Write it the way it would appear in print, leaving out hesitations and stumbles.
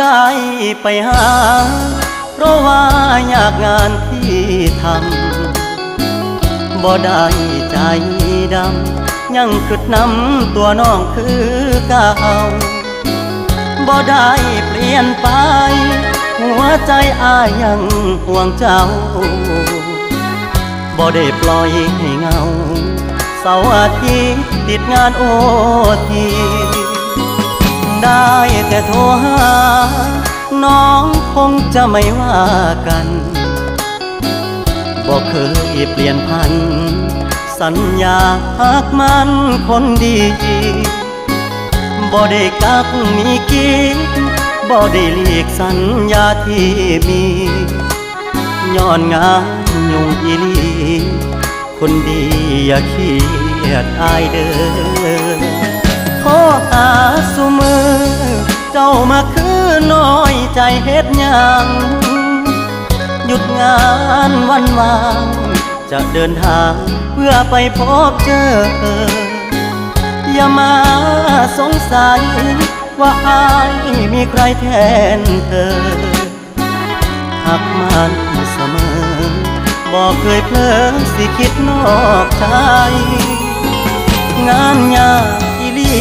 ได้ไปหาเพราะว่ายากงานที่ทำบ่ได้ใจดำยังคิดนำตัวน้องคือเก่าบ่ได้เปลี่ยนไปหัวใจอ้ายยังห่วงเจ้าบ่ได้ปล่อยให้เงาเสาร์อาทิตย์ติดงานโอทีได้แต่โทรหาน้องคงจะไม่ว่ากันบ่เคยเปลี่ยนพันสัญญาหากมันคนดีบ่ได้กักมีกิ๊กบ่ได้หลีกสัญญาที่มีย้อนงานยุ่งอีหลีคนดีอย่าเครียดอายเด้อโทรหาซุมือเจ้ามาคือน้อยใจเฮ็ดหยังหยุดงานวันวางจะเดินทางเพื่อไปพบเจออย่ามาสงสัยว่าอายมีใครแทนเธอหักมันเสมอบอกเคยเพลอสิคิดนอกใจงานยากอีหลี